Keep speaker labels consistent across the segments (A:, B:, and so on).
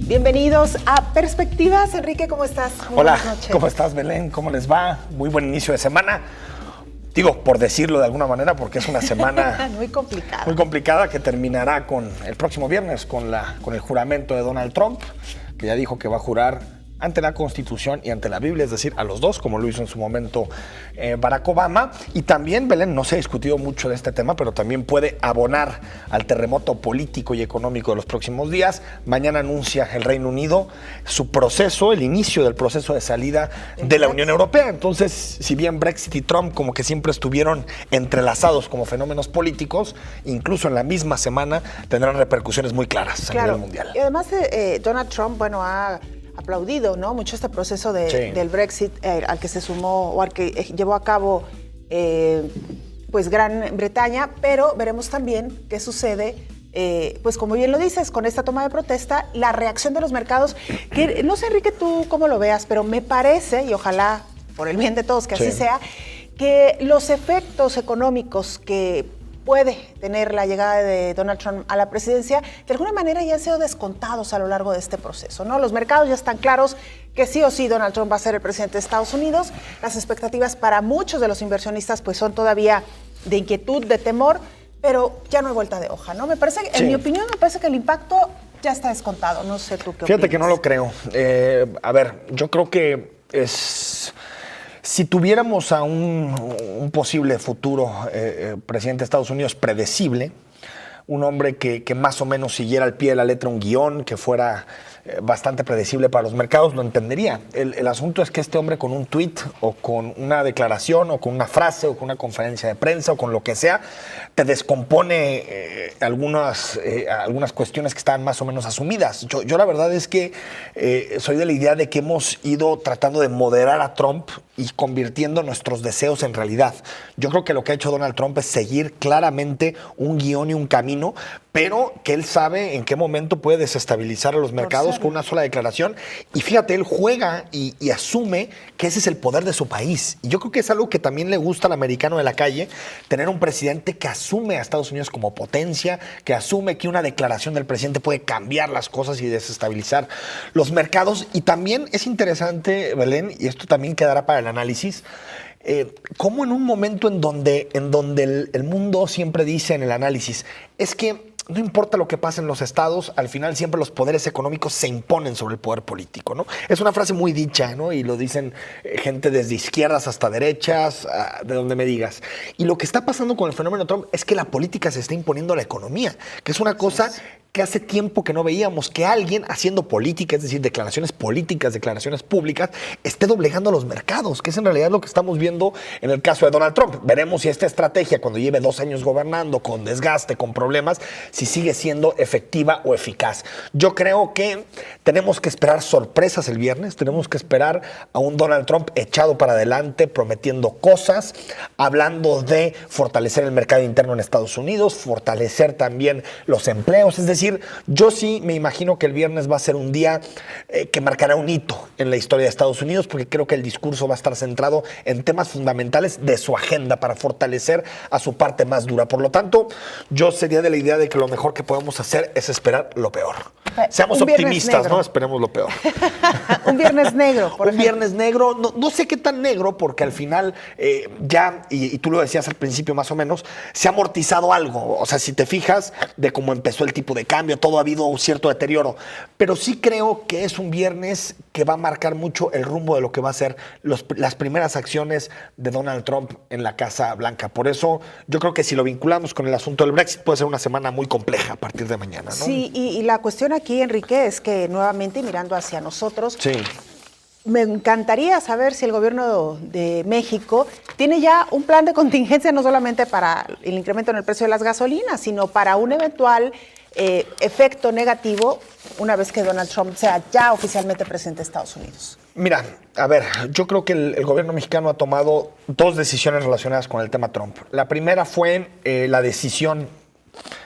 A: Bienvenidos a Perspectivas. Enrique, ¿cómo estás?
B: Muy Hola, ¿cómo estás, Belén? ¿Cómo les va? Muy buen inicio de semana. Digo, por decirlo de alguna manera, porque es una semana
A: muy
B: complicada que terminará con el próximo viernes con el juramento de Donald Trump, que ya dijo que va a jurar ante la Constitución y ante la Biblia, es decir, a los dos, como lo hizo en su momento Barack Obama. Y también, Belén, no se ha discutido mucho de este tema, pero también puede abonar al terremoto político y económico de los próximos días. Mañana anuncia el Reino Unido su proceso, el inicio del proceso de salida de la Unión Europea. Entonces, si bien Brexit y Trump como que siempre estuvieron entrelazados como fenómenos políticos, incluso en la misma semana tendrán repercusiones muy claras a nivel mundial.
A: Y además, Donald Trump, ha aplaudido, ¿no?, mucho este proceso del Brexit al que se sumó o al que llevó a cabo pues Gran Bretaña, pero veremos también qué sucede, pues como bien lo dices, con esta toma de protesta, la reacción de los mercados, que no sé, Enrique, tú cómo lo veas, pero me parece, y ojalá por el bien de todos que así sea, que los efectos económicos que puede tener la llegada de Donald Trump a la presidencia, de alguna manera ya han sido descontados a lo largo de este proceso, ¿no? Los mercados ya están claros que sí o sí Donald Trump va a ser el presidente de Estados Unidos. Las expectativas para muchos de los inversionistas pues son todavía de inquietud, de temor, pero ya no hay vuelta de hoja, ¿no? Me parece, en mi opinión, me parece que el impacto ya está descontado. No sé tú qué opinas.
B: Fíjate que no lo creo. A ver, yo creo que si tuviéramos a un posible futuro presidente de Estados Unidos predecible, un hombre que más o menos siguiera al pie de la letra un guión, que fuera bastante predecible para los mercados, lo entendería. El asunto es que este hombre con un tuit o con una declaración o con una frase o con una conferencia de prensa o con lo que sea, te descompone algunas cuestiones que estaban más o menos asumidas. Yo la verdad es que soy de la idea de que hemos ido tratando de moderar a Trump y convirtiendo nuestros deseos en realidad. Yo creo que lo que ha hecho Donald Trump es seguir claramente un guión y un camino, pero que él sabe en qué momento puede desestabilizar a los mercados con una sola declaración. Y fíjate, él juega y asume que ese es el poder de su país. Y yo creo que es algo que también le gusta al americano de la calle, tener un presidente que asume a Estados Unidos como potencia, que asume que una declaración del presidente puede cambiar las cosas y desestabilizar los mercados. Y también es interesante, Belén, y esto también quedará para el análisis, cómo en un momento en donde el mundo siempre dice en el análisis, es que no importa lo que pase en los estados, al final siempre los poderes económicos se imponen sobre el poder político, ¿no? Es una frase muy dicha, ¿no? Y lo dicen gente desde izquierdas hasta derechas, de donde me digas. Y lo que está pasando con el fenómeno Trump es que la política se está imponiendo a la economía, que es una cosa que hace tiempo que no veíamos, que alguien haciendo política, es decir, declaraciones políticas, declaraciones públicas, esté doblegando a los mercados, que es en realidad lo que estamos viendo en el caso de Donald Trump. Veremos si esta estrategia, cuando lleve 2 años gobernando, con desgaste, con problemas, si sigue siendo efectiva o eficaz. Yo creo que tenemos que esperar sorpresas el viernes, tenemos que esperar a un Donald Trump echado para adelante, prometiendo cosas, hablando de fortalecer el mercado interno en Estados Unidos, fortalecer también los empleos, es decir, yo sí me imagino que el viernes va a ser un día que marcará un hito en la historia de Estados Unidos, porque creo que el discurso va a estar centrado en temas fundamentales de su agenda para fortalecer a su parte más dura. Por lo tanto, yo sería de la idea de que lo mejor que podemos hacer es esperar lo peor. Seamos optimistas, ¿no? Esperemos lo peor.
A: Un viernes negro, por ejemplo.
B: Un viernes negro, no sé qué tan negro, porque al final ya, y tú lo decías al principio más o menos, se ha amortizado algo. O sea, si te fijas de cómo empezó el tipo de cambio, todo ha habido un cierto deterioro. Pero sí creo que es un viernes que va a marcar mucho el rumbo de lo que va a ser las primeras acciones de Donald Trump en la Casa Blanca. Por eso yo creo que si lo vinculamos con el asunto del Brexit, puede ser una semana muy compleja a partir de mañana, ¿no?
A: Sí, y la cuestión aquí, Enrique, es que nuevamente mirando hacia nosotros, me encantaría saber si el gobierno de México tiene ya un plan de contingencia, no solamente para el incremento en el precio de las gasolinas, sino para un eventual efecto negativo una vez que Donald Trump sea ya oficialmente presidente de Estados Unidos.
B: Mira, a ver, yo creo que el gobierno mexicano ha tomado 2 decisiones relacionadas con el tema Trump. La primera fue la decisión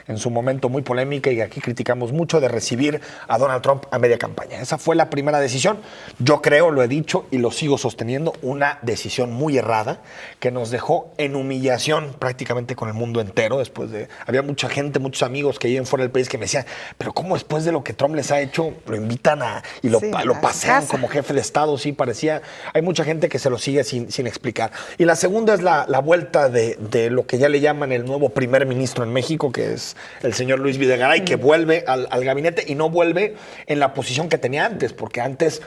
B: en su momento muy polémica y aquí criticamos mucho, de recibir a Donald Trump a media campaña. Esa fue la primera decisión. Yo creo, lo he dicho y lo sigo sosteniendo, una decisión muy errada que nos dejó en humillación prácticamente con el mundo entero. Después de, había mucha gente, muchos amigos que viven fuera del país que me decían, pero ¿cómo después de lo que Trump les ha hecho lo invitan y lo pasean como jefe de Estado? Sí, parecía. Hay mucha gente que se lo sigue sin explicar. Y la segunda es la vuelta de lo que ya le llaman el nuevo primer ministro en México, que es el señor Luis Videgaray, que vuelve al gabinete y no vuelve en la posición que tenía antes, porque antes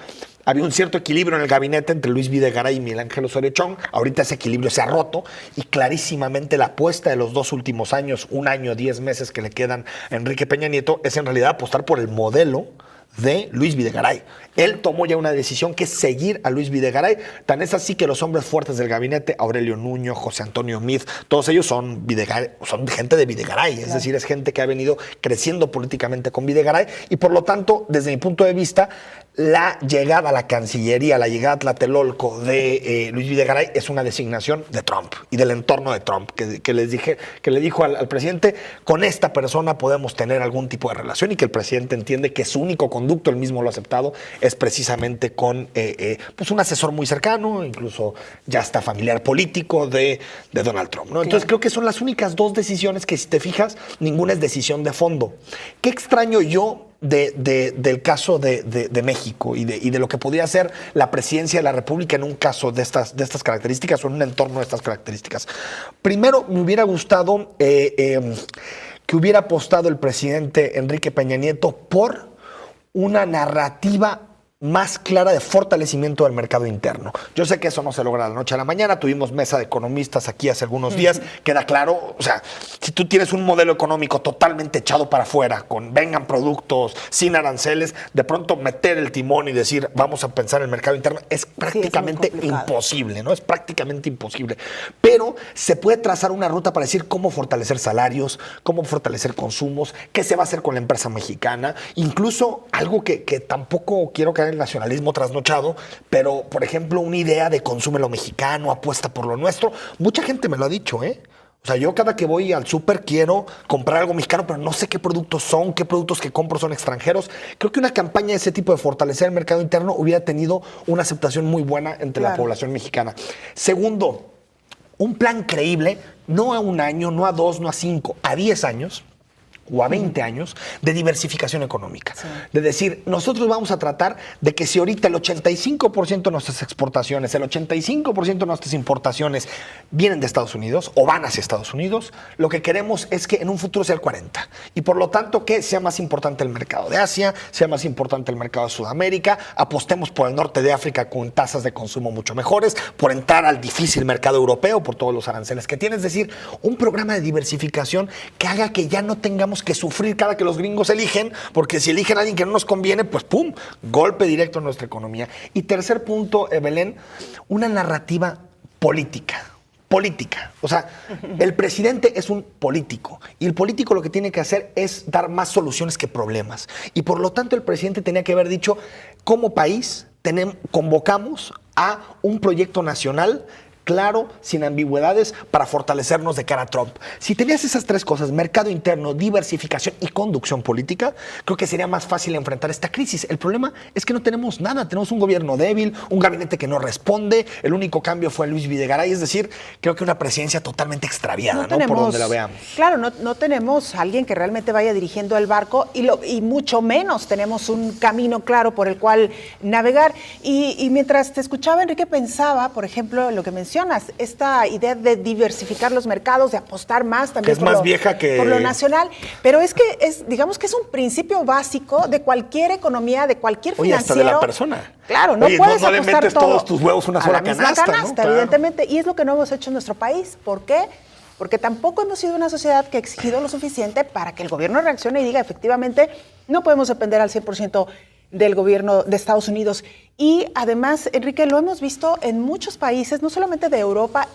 B: había un cierto equilibrio en el gabinete entre Luis Videgaray y Miguel Ángel Osorio Chong. Ahorita ese equilibrio se ha roto y clarísimamente la apuesta de los 2 últimos años, 1 año, 10 meses que le quedan a Enrique Peña Nieto, es en realidad apostar por el modelo de Luis Videgaray. Él tomó ya una decisión que es seguir a Luis Videgaray. Tan es así que los hombres fuertes del gabinete, Aurelio Nuño, José Antonio Meade, todos ellos son gente de Videgaray. Es decir, es gente que ha venido creciendo políticamente con Videgaray y por lo tanto, desde mi punto de vista, la llegada a la Cancillería, la llegada a Tlatelolco de Luis Videgaray es una designación de Trump y del entorno de Trump, que le dijo al presidente, con esta persona podemos tener algún tipo de relación, y que el presidente entiende que su único conducto, él mismo lo ha aceptado, es precisamente con pues un asesor muy cercano, incluso ya está familiar político de Donald Trump, ¿no? Entonces creo que son las únicas 2 decisiones que, si te fijas, ninguna es decisión de fondo. ¿Qué extraño yo del caso de México y de lo que podría ser la presidencia de la República en un caso de estas características o en un entorno de estas características? Primero, me hubiera gustado que hubiera apostado el presidente Enrique Peña Nieto por una narrativa más clara de fortalecimiento del mercado interno. Yo sé que eso no se logra de la noche a la mañana. Tuvimos mesa de economistas aquí hace algunos días. Queda claro, o sea, si tú tienes un modelo económico totalmente echado para afuera, con vengan productos, sin aranceles, de pronto meter el timón y decir, vamos a pensar en el mercado interno, es prácticamente imposible, ¿no? Es prácticamente imposible. Pero se puede trazar una ruta para decir cómo fortalecer salarios, cómo fortalecer consumos, qué se va a hacer con la empresa mexicana, incluso algo que tampoco quiero caer el nacionalismo trasnochado, pero, por ejemplo, una idea de consume lo mexicano, apuesta por lo nuestro. Mucha gente me lo ha dicho, ¿eh? O sea, yo cada que voy al súper quiero comprar algo mexicano, pero no sé qué productos son, qué productos que compro son extranjeros. Creo que una campaña de ese tipo de fortalecer el mercado interno hubiera tenido una aceptación muy buena entre la población mexicana. Segundo, un plan creíble, no a 1 año, no a 2, no a 5, a 10 años, o a 20 años de diversificación económica. Sí. De decir, nosotros vamos a tratar de que si ahorita el 85% de nuestras exportaciones, el 85% de nuestras importaciones vienen de Estados Unidos o van hacia Estados Unidos, lo que queremos es que en un futuro sea el 40%. Y por lo tanto, que sea más importante el mercado de Asia, sea más importante el mercado de Sudamérica, apostemos por el norte de África con tasas de consumo mucho mejores, por entrar al difícil mercado europeo por todos los aranceles que tiene. Es decir, un programa de diversificación que haga que ya no tengamos que sufrir cada que los gringos eligen, porque si eligen a alguien que no nos conviene, pues ¡pum!, golpe directo en nuestra economía. Y tercer punto, Belén, una narrativa política. O sea, el presidente es un político y el político lo que tiene que hacer es dar más soluciones que problemas. Y por lo tanto el presidente tenía que haber dicho, como país convocamos a un proyecto nacional claro, sin ambigüedades, para fortalecernos de cara a Trump. Si tenías esas 3 cosas, mercado interno, diversificación y conducción política, creo que sería más fácil enfrentar esta crisis. El problema es que no tenemos nada. Tenemos un gobierno débil, un gabinete que no responde. El único cambio fue Luis Videgaray. Es decir, creo que una presidencia totalmente extraviada, ¿no? Por donde la veamos.
A: Claro, no tenemos a alguien que realmente vaya dirigiendo el barco y mucho menos tenemos un camino claro por el cual navegar. Y mientras te escuchaba, Enrique, pensaba, por ejemplo, lo que mencionas, esta idea de diversificar los mercados, de apostar más también por lo nacional, pero digamos que es un principio básico de cualquier economía, de cualquier financiero.
B: Hasta de la persona.
A: Claro, no puedes
B: no le
A: apostar
B: metes
A: todo
B: todos tus huevos una sola canasta,
A: ¿no? Claro. Evidentemente, y es lo que no hemos hecho en nuestro país. ¿Por qué? Porque tampoco hemos sido una sociedad que ha exigido lo suficiente para que el gobierno reaccione y diga, efectivamente, no podemos depender al 100% del gobierno de Estados Unidos. Y además, Enrique, lo hemos visto en muchos países, no solamente de Europa,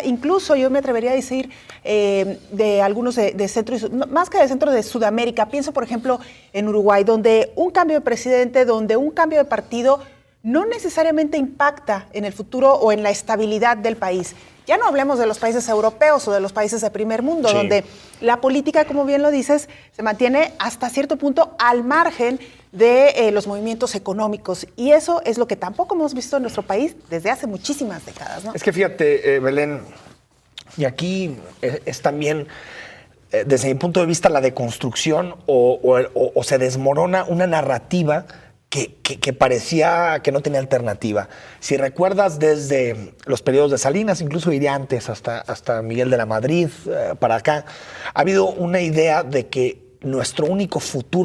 A: incluso yo me atrevería a decir de algunos de centro, más que de centro de Sudamérica. Pienso, por ejemplo, en Uruguay, donde un cambio de presidente, donde un cambio de partido no necesariamente impacta en el futuro o en la estabilidad del país. Ya no hablemos de los países europeos o de los países de primer mundo, sí, donde la política, como bien lo dices, se mantiene hasta cierto punto al margen de los movimientos económicos. Y eso es lo que tampoco hemos visto en nuestro país desde hace muchísimas décadas, ¿no?
B: Es que fíjate, Belén, y aquí es también, desde mi punto de vista, la deconstrucción o se desmorona una narrativa que parecía que no tenía alternativa. Si recuerdas desde los periodos de Salinas, incluso iría antes, hasta Miguel de la Madrid, para acá, ha habido una idea de que nuestro único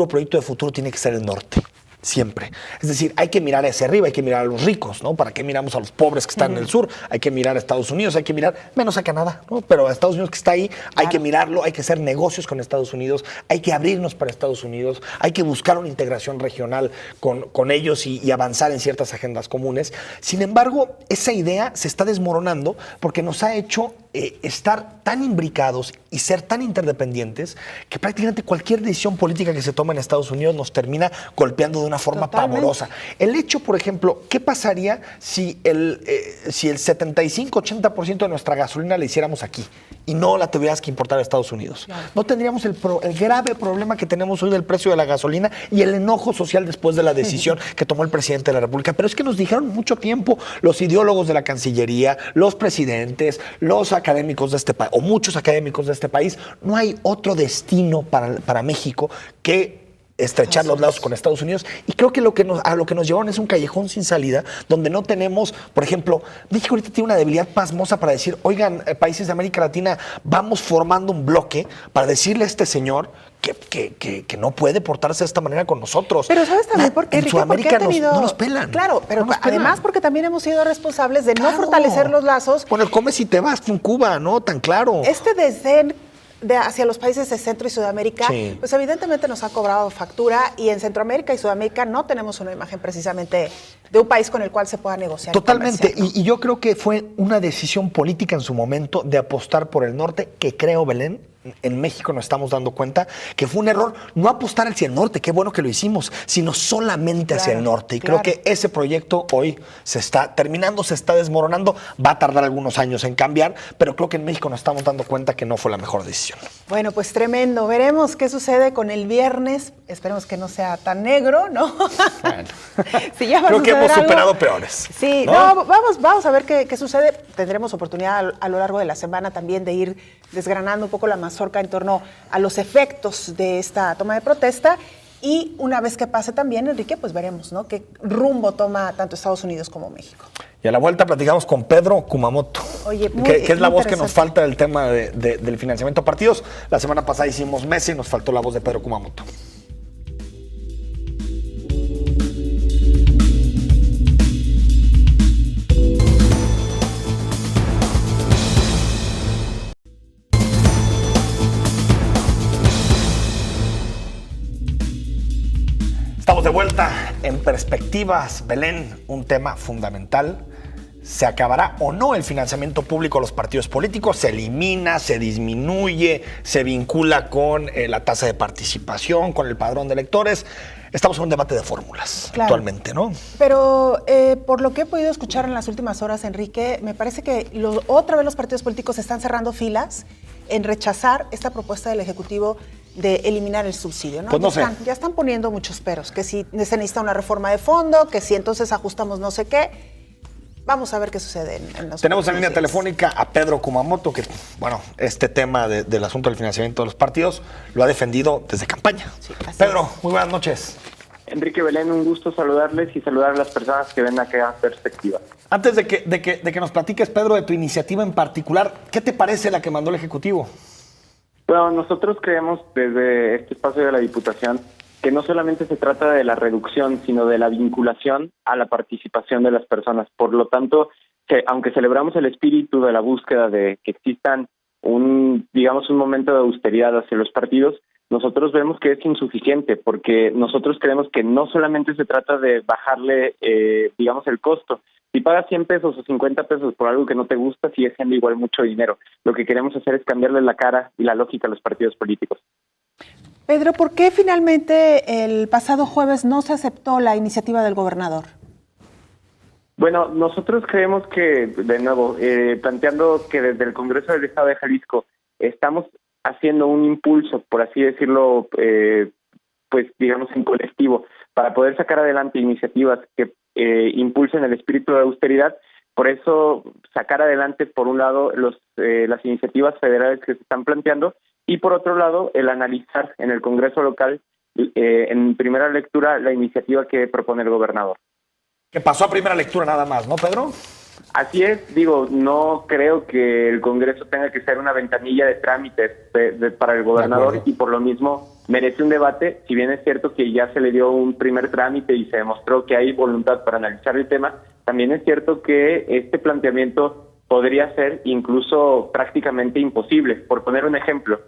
B: proyecto de futuro tiene que ser el norte. Siempre. Es decir, hay que mirar hacia arriba, hay que mirar a los ricos, ¿no? ¿Para qué miramos a los pobres que están en el sur? Hay que mirar a Estados Unidos, hay que mirar, menos a Canadá, ¿no? Pero a Estados Unidos que está ahí, hay que mirarlo, hay que hacer negocios con Estados Unidos, hay que abrirnos para Estados Unidos, hay que buscar una integración regional con ellos y avanzar en ciertas agendas comunes. Sin embargo, esa idea se está desmoronando porque nos ha hecho estar tan imbricados y ser tan interdependientes que prácticamente cualquier decisión política que se toma en Estados Unidos nos termina golpeando de una forma pavorosa. El hecho, por ejemplo, ¿qué pasaría si el 75-80% de nuestra gasolina la hiciéramos aquí y no la tuvieras que importar a Estados Unidos? Claro. No tendríamos el grave problema que tenemos hoy del precio de la gasolina y el enojo social después de la decisión que tomó el presidente de la República. Pero es que nos dijeron mucho tiempo los ideólogos de la Cancillería, los presidentes, los académicos de este país, o muchos académicos de este país, no hay otro destino para México que estrechar los lazos con Estados Unidos. Y creo que a lo que nos llevaron es un callejón sin salida, donde no tenemos, por ejemplo, México ahorita tiene una debilidad pasmosa para decir, oigan, países de América Latina, vamos formando un bloque para decirle a este señor que no puede portarse de esta manera con nosotros.
A: Pero ¿sabes también por qué,
B: en Sudamérica no nos pelan.
A: Claro, pero además porque también hemos sido responsables de no fortalecer los lazos.
B: Bueno, el come si te vas con Cuba, ¿no? Tan claro.
A: Este desdén hacia los países de Centro y Sudamérica, sí, pues evidentemente nos ha cobrado factura, y en Centroamérica y Sudamérica no tenemos una imagen precisamente de un país con el cual se pueda negociar.
B: Totalmente, y yo creo que fue una decisión política en su momento de apostar por el norte, que creo, Belén, en México nos estamos dando cuenta que fue un error no apostar hacia el norte, qué bueno que lo hicimos, sino solamente hacia el norte. Y creo que ese proyecto hoy se está terminando, se está desmoronando, va a tardar algunos años en cambiar, pero creo que en México nos estamos dando cuenta que no fue la mejor decisión.
A: Bueno, pues tremendo. Veremos qué sucede con el viernes. Esperemos que no sea tan negro, ¿no?
B: Bueno,
A: si ya
B: creo que hemos superado peores.
A: Sí, no, vamos a ver qué sucede. Tendremos oportunidad a lo largo de la semana también de ir desgranando un poco la mazorca en torno a los efectos de esta toma de protesta, y una vez que pase también, Enrique, pues veremos, ¿no?, qué rumbo toma tanto Estados Unidos como México. Y
B: a la vuelta platicamos con Pedro Kumamoto,
A: Oye,
B: que es la voz que nos falta del tema del financiamiento a partidos. La semana pasada hicimos Messi y nos faltó la voz de Pedro Kumamoto. Estamos de vuelta en Perspectivas, Belén, un tema fundamental. ¿Se acabará o no el financiamiento público a los partidos políticos? ¿Se elimina, se disminuye, se vincula con la tasa de participación, con el padrón de electores? Estamos en un debate de fórmulas actualmente, ¿no?
A: Pero por lo que he podido escuchar en las últimas horas, Enrique, me parece que otra vez los partidos políticos están cerrando filas en rechazar esta propuesta del Ejecutivo de eliminar el subsidio, ¿no?
B: Pues no sé.
A: Ya están poniendo muchos peros, que si se necesita una reforma de fondo, que si entonces ajustamos no sé qué. Vamos a ver qué sucede en los
B: Tenemos en línea telefónica a Pedro Kumamoto, que, bueno, este tema del asunto del financiamiento de los partidos lo ha defendido desde campaña. Sí, Pedro, muy buenas noches.
C: Enrique, Belén, un gusto saludarles y saludar a las personas que ven acá Perspectiva.
B: Antes de que nos platiques, Pedro, de tu iniciativa en particular, ¿qué te parece la que mandó el Ejecutivo?
C: Bueno, nosotros creemos desde este espacio de la Diputación que no solamente se trata de la reducción, sino de la vinculación a la participación de las personas. Por lo tanto, que aunque celebramos el espíritu de la búsqueda de que existan un momento de austeridad hacia los partidos, nosotros vemos que es insuficiente, porque nosotros creemos que no solamente se trata de bajarle, el costo. Si pagas 100 pesos o 50 pesos por algo que no te gusta, sigue siendo igual mucho dinero. Lo que queremos hacer es cambiarle la cara y la lógica a los partidos políticos.
A: Pedro, ¿por qué finalmente el pasado jueves no se aceptó la iniciativa del gobernador?
C: Bueno, nosotros creemos que, de nuevo, planteando que desde el Congreso del Estado de Jalisco estamos haciendo un impulso, por así decirlo, pues digamos en colectivo, para poder sacar adelante iniciativas que impulsen el espíritu de austeridad. Por eso, sacar adelante, por un lado, las iniciativas federales que se están planteando y, por otro lado, el analizar en el Congreso local, en primera lectura, la iniciativa que propone el gobernador.
B: Que pasó a primera lectura nada más, ¿no, Pedro?
C: Así es, digo, no creo que el Congreso tenga que ser una ventanilla de trámites para el gobernador y por lo mismo merece un debate, si bien es cierto que ya se le dio un primer trámite y se demostró que hay voluntad para analizar el tema, también es cierto que este planteamiento podría ser incluso prácticamente imposible. Por poner un ejemplo,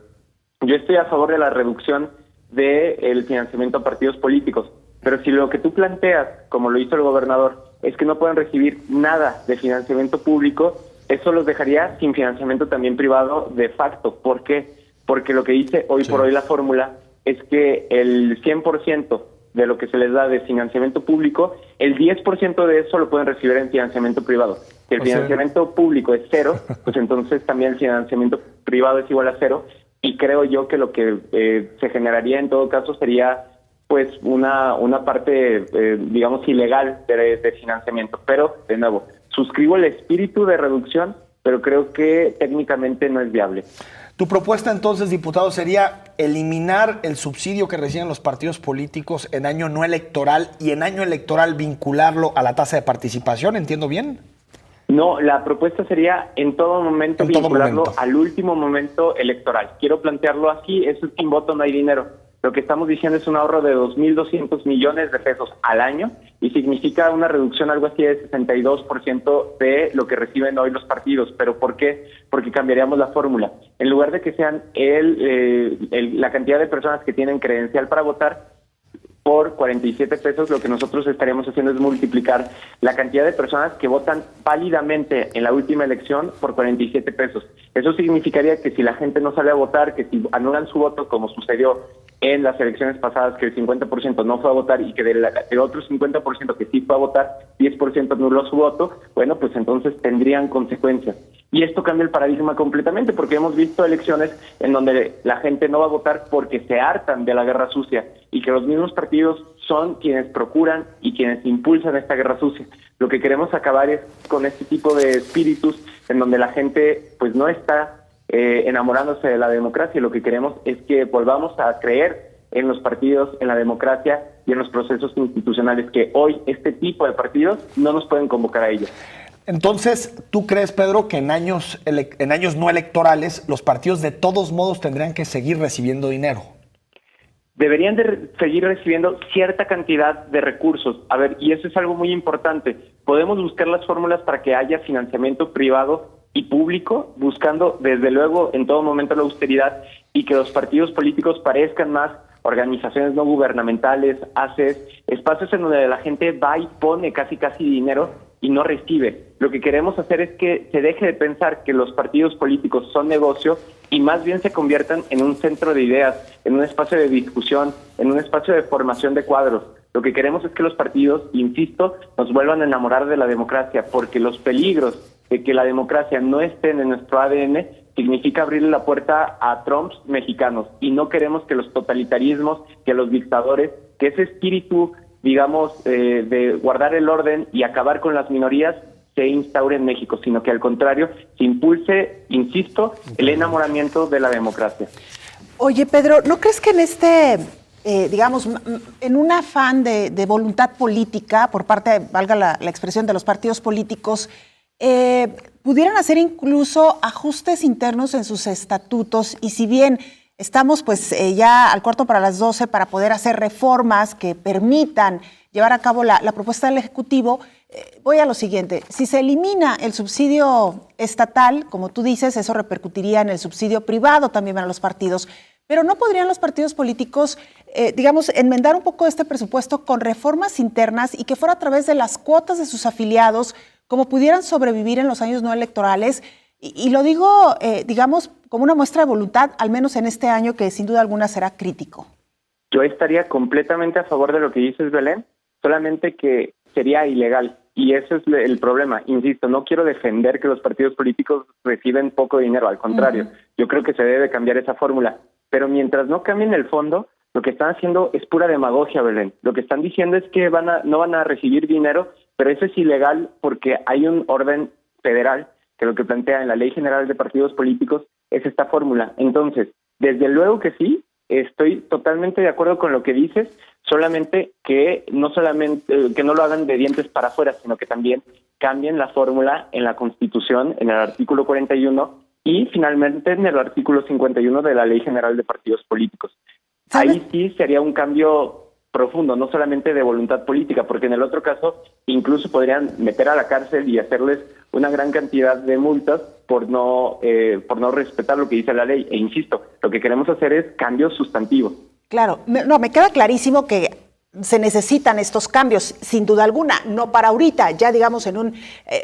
C: yo estoy a favor de la reducción del financiamiento a partidos políticos, pero si lo que tú planteas, como lo hizo el gobernador, es que no pueden recibir nada de financiamiento público, eso los dejaría sin financiamiento también privado de facto. ¿Por qué? Porque lo que dice hoy por hoy la fórmula es que el 100% de lo que se les da de financiamiento público, el 10% de eso lo pueden recibir en financiamiento privado. Si el financiamiento público es cero, pues entonces también el financiamiento privado es igual a cero, y creo yo que lo que se generaría en todo caso sería pues una parte, digamos, ilegal de financiamiento. Pero, de nuevo, suscribo el espíritu de reducción, pero creo que técnicamente no es viable.
B: Tu propuesta entonces, diputado, sería eliminar el subsidio que reciben los partidos políticos en año no electoral y en año electoral vincularlo a la tasa de participación, ¿entiendo bien?
C: No, la propuesta sería en todo momento vincularlo al último momento electoral. Quiero plantearlo así, eso es sin voto no hay dinero. Lo que estamos diciendo es un ahorro de 2.200 millones de pesos al año y significa una reducción algo así de 62% de lo que reciben hoy los partidos. ¿Pero por qué? Porque cambiaríamos la fórmula. En lugar de que sean la cantidad de personas que tienen credencial para votar, por 47 pesos, lo que nosotros estaríamos haciendo es multiplicar la cantidad de personas que votan válidamente en la última elección por 47 pesos. Eso significaría que si la gente no sale a votar, que si anulan su voto, como sucedió en las elecciones pasadas, que el 50% no fue a votar y que del otro 50% que sí fue a votar, 10% anuló su voto, bueno, pues entonces tendrían consecuencias. Y esto cambia el paradigma completamente, porque hemos visto elecciones en donde la gente no va a votar porque se hartan de la guerra sucia y que los mismos partidos son quienes procuran y quienes impulsan esta guerra sucia. Lo que queremos acabar es con este tipo de espíritus en donde la gente pues no está enamorándose de la democracia. Lo que queremos es que volvamos a creer en los partidos, en la democracia y en los procesos institucionales que hoy este tipo de partidos no nos pueden convocar a ellos.
B: Entonces, ¿tú crees, Pedro, que en años no electorales los partidos de todos modos tendrían que seguir recibiendo dinero?
C: Deberían de seguir recibiendo cierta cantidad de recursos. A ver, y eso es algo muy importante. Podemos buscar las fórmulas para que haya financiamiento privado y público, buscando desde luego en todo momento la austeridad y que los partidos políticos parezcan más organizaciones no gubernamentales, ACES, espacios en donde la gente va y pone casi dinero y no recibe. Lo que queremos hacer es que se deje de pensar que los partidos políticos son negocio y más bien se conviertan en un centro de ideas, en un espacio de discusión, en un espacio de formación de cuadros. Lo que queremos es que los partidos, insisto, nos vuelvan a enamorar de la democracia, porque los peligros de que la democracia no esté en nuestro ADN significa abrirle la puerta a Trumps mexicanos, y no queremos que los totalitarismos, que los dictadores, que ese espíritu, digamos, de guardar el orden y acabar con las minorías se instaure en México, sino que al contrario se impulse, insisto, el enamoramiento de la democracia.
A: Oye, Pedro, ¿no crees que en este, digamos, en un afán de voluntad política por parte, valga la expresión, de los partidos políticos, pudieran hacer incluso ajustes internos en sus estatutos? Y si bien estamos pues ya al cuarto para las 12 para poder hacer reformas que permitan llevar a cabo la propuesta del Ejecutivo, voy a lo siguiente. Si se elimina el subsidio estatal, como tú dices, eso repercutiría en el subsidio privado también para los partidos. Pero ¿no podrían los partidos políticos, digamos, enmendar un poco este presupuesto con reformas internas y que fuera a través de las cuotas de sus afiliados, como pudieran sobrevivir en los años no electorales? Y lo digo, digamos, como una muestra de voluntad, al menos en este año que sin duda alguna será crítico. Yo
C: estaría completamente a favor de lo que dices, Belén, solamente que sería ilegal. y ese es el problema. Insisto, no quiero defender que los partidos políticos reciben poco dinero, al contrario, yo creo que se debe cambiar esa fórmula, pero mientras no cambien el fondo, lo que están haciendo es pura demagogia, Belén. Lo que están diciendo es que no van a recibir dinero, pero eso es ilegal porque hay un orden federal que lo que plantea en la Ley General de Partidos Políticos es esta fórmula. Entonces, desde luego que sí, estoy totalmente de acuerdo con lo que dices, solamente que no lo hagan de dientes para afuera, sino que también cambien la fórmula en la Constitución, en el artículo 41 y finalmente en el artículo 51 de la Ley General de Partidos Políticos. Ahí sí sería un cambio profundo, no solamente de voluntad política, porque en el otro caso incluso podrían meter a la cárcel y hacerles una gran cantidad de multas por no respetar lo que dice la ley. E insisto, lo que queremos hacer es cambios sustantivos.
A: Claro, me queda clarísimo que se necesitan estos cambios, sin duda alguna, no para ahorita, ya digamos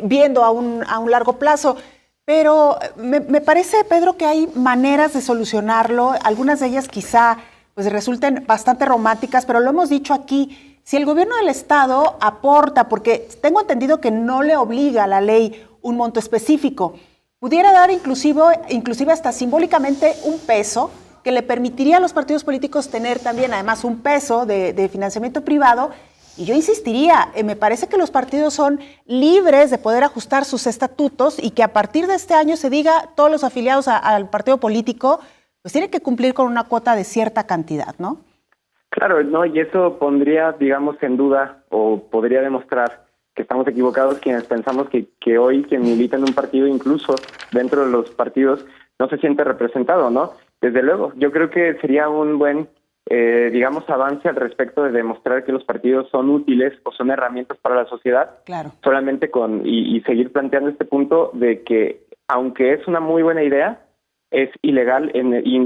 A: viendo a un largo plazo. Pero me parece, Pedro, que hay maneras de solucionarlo, algunas de ellas quizá pues resulten bastante románticas, pero lo hemos dicho aquí, si el gobierno del estado aporta, porque tengo entendido que no le obliga a la ley un monto específico, pudiera dar inclusive hasta simbólicamente un peso que le permitiría a los partidos políticos tener también además un peso de financiamiento privado. Y yo insistiría, me parece que los partidos son libres de poder ajustar sus estatutos y que a partir de este año se diga todos los afiliados al partido político pues tienen que cumplir con una cuota de cierta cantidad, ¿no?
C: Claro, no, y eso pondría, digamos, en duda o podría demostrar que estamos equivocados quienes pensamos que hoy quien milita en un partido, incluso dentro de los partidos, no se siente representado, ¿no? Desde luego, yo creo que sería un buen avance al respecto de demostrar que los partidos son útiles o son herramientas para la sociedad.
A: Claro.
C: Solamente y seguir planteando este punto de que, aunque es una muy buena idea, es ilegal,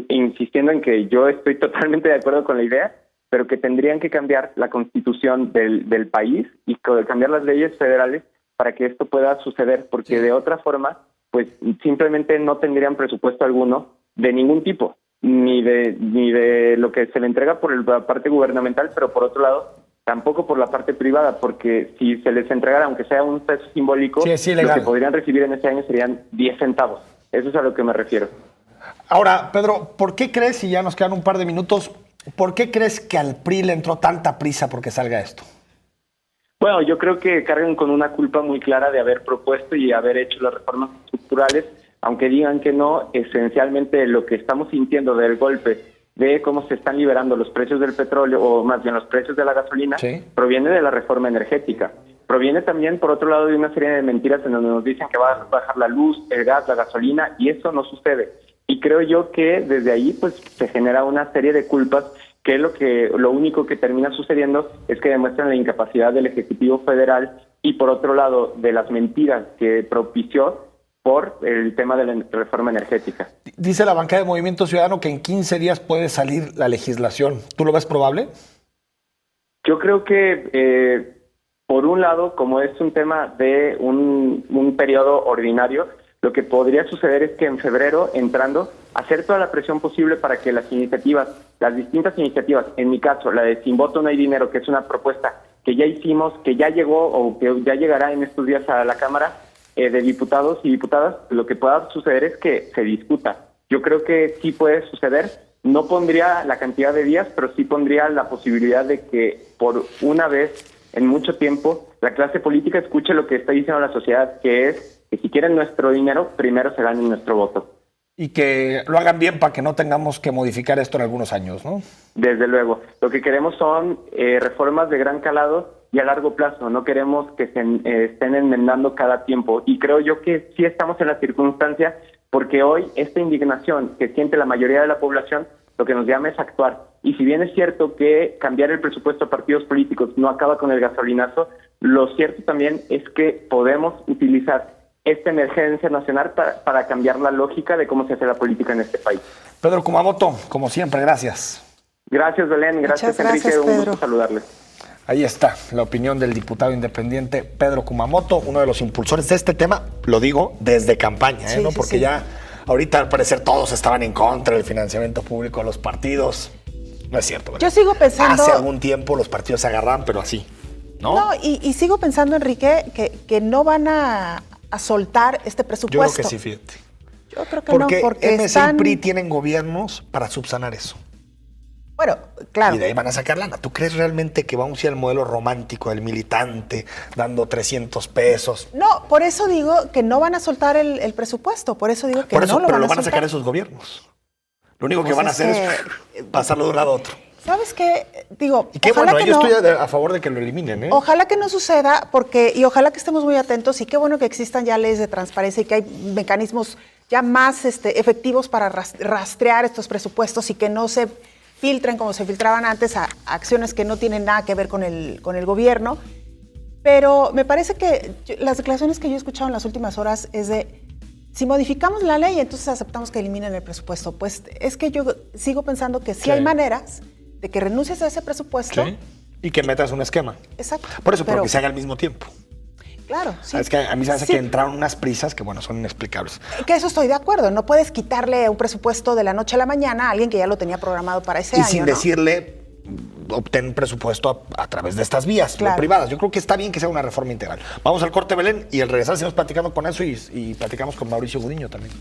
C: insistiendo en que yo estoy totalmente de acuerdo con la idea, pero que tendrían que cambiar la constitución del país y cambiar las leyes federales para que esto pueda suceder, porque de otra forma, pues simplemente no tendrían presupuesto alguno de ningún tipo, ni de lo que se le entrega por la parte gubernamental, pero por otro lado, tampoco por la parte privada, porque si se les entregara, aunque sea un peso simbólico, lo que podrían recibir en este año serían 10 centavos. Eso es a lo que me refiero.
B: Ahora, Pedro, ¿por qué crees, y ya nos quedan un par de minutos, por qué crees que al PRI le entró tanta prisa porque salga esto?
C: Bueno, yo creo que cargan con una culpa muy clara de haber propuesto y haber hecho las reformas estructurales, aunque digan que no, esencialmente lo que estamos sintiendo del golpe de cómo se están liberando los precios del petróleo, o más bien los precios de la gasolina, proviene de la reforma energética. Proviene también, por otro lado, de una serie de mentiras en donde nos dicen que va a bajar la luz, el gas, la gasolina, y eso no sucede. Y creo yo que desde ahí pues se genera una serie de culpas que lo único que termina sucediendo es que demuestran la incapacidad del Ejecutivo Federal y, por otro lado, de las mentiras que propició por el tema de la reforma energética.
B: Dice la bancada de Movimiento Ciudadano que en 15 días puede salir la legislación. ¿Tú lo ves probable?
C: Yo creo que, por un lado, como es un tema de un periodo ordinario, lo que podría suceder es que en febrero, entrando, hacer toda la presión posible para que las distintas iniciativas, en mi caso, la de Sin Voto No Hay Dinero, que es una propuesta que ya hicimos, que ya llegó o que ya llegará en estos días a la Cámara de Diputados y Diputadas, lo que pueda suceder es que se discuta. Yo creo que sí puede suceder. No pondría la cantidad de días, pero sí pondría la posibilidad de que por una vez en mucho tiempo la clase política escuche lo que está diciendo la sociedad, que es que si quieren nuestro dinero, primero se ganen nuestro voto.
B: Y que lo hagan bien para que no tengamos que modificar esto en algunos años, ¿no?
C: Desde luego. Lo que queremos son reformas de gran calado y a largo plazo. No queremos que se estén enmendando cada tiempo. Y creo yo que sí estamos en la circunstancia, porque hoy esta indignación que siente la mayoría de la población lo que nos llama es actuar. Y si bien es cierto que cambiar el presupuesto a partidos políticos no acaba con el gasolinazo, lo cierto también es que podemos utilizar esta emergencia nacional para cambiar la lógica de cómo se hace la política en este país.
B: Pedro Kumamoto, como siempre, gracias.
C: Gracias, Belén. Gracias, Enrique. Un gusto saludarles.
B: Ahí está la opinión del diputado independiente Pedro Kumamoto, uno de los impulsores de este tema, lo digo desde campaña, ¿no? Porque ya ahorita al parecer todos estaban en contra del financiamiento público de los partidos. No es cierto, ¿verdad?
A: Yo sigo pensando...
B: Hace algún tiempo los partidos se agarraban, pero así. ¿no?
A: No, y sigo pensando, Enrique, que no van a soltar este presupuesto.
B: Yo creo que sí, fíjate.
A: Yo creo que no, porque
B: MC y PRI tienen gobiernos para subsanar eso.
A: Bueno, claro.
B: Y de ahí van a sacar lana. ¿Tú crees realmente que vamos a ir al modelo romántico del militante dando 300 pesos?
A: No, por eso digo que no van a soltar el presupuesto. Por eso digo que
B: por eso,
A: no lo
B: pero
A: van a soltar.
B: lo van a sacar esos gobiernos. Lo único que van a hacer es pasarlo de un lado a otro.
A: ¿Sabes qué? Digo,
B: y qué
A: ojalá
B: bueno,
A: que
B: yo
A: no,
B: estoy a favor de que lo eliminen, ¿eh?
A: Ojalá que no suceda, y ojalá que estemos muy atentos, y qué bueno que existan ya leyes de transparencia y que hay mecanismos ya más efectivos para rastrear estos presupuestos y que no se filtren como se filtraban antes a acciones que no tienen nada que ver con el gobierno. Pero me parece que las declaraciones que yo he escuchado en las últimas horas es de, si modificamos la ley, entonces aceptamos que eliminen el presupuesto. Pues es que yo sigo pensando que sí hay maneras de que renuncies a ese presupuesto.
B: Sí, y que metas un esquema.
A: Exacto.
B: Por eso, pero que se haga al mismo tiempo.
A: Claro, sí.
B: Es que a mí se hace que entraron unas prisas que, bueno, son inexplicables.
A: Que eso estoy de acuerdo. No puedes quitarle un presupuesto de la noche a la mañana a alguien que ya lo tenía programado para ese año,
B: y sin decirle, obtén un presupuesto a través de estas vías privadas. Yo creo que está bien que sea una reforma integral. Vamos al corte, Belén, y al regresar seguimos platicando con eso y platicamos con Mauricio Gudiño también.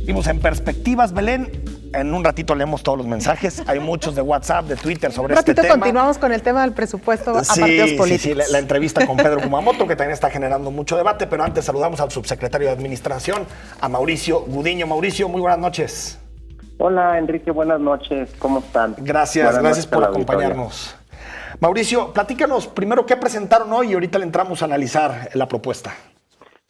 B: Seguimos en Perspectivas, Belén. En un ratito leemos todos los mensajes. Hay muchos de WhatsApp, de Twitter sobre este tema.
A: Un ratito continuamos con el tema del presupuesto a partidos políticos.
B: Sí, la entrevista con Pedro Kumamoto, que también está generando mucho debate, pero antes saludamos al subsecretario de Administración, a Mauricio Gudiño. Mauricio, muy buenas noches.
D: Hola, Enrique, buenas noches. ¿Cómo están?
B: Gracias por acompañarnos. Mauricio, platícanos primero qué presentaron hoy y ahorita le entramos a analizar la propuesta.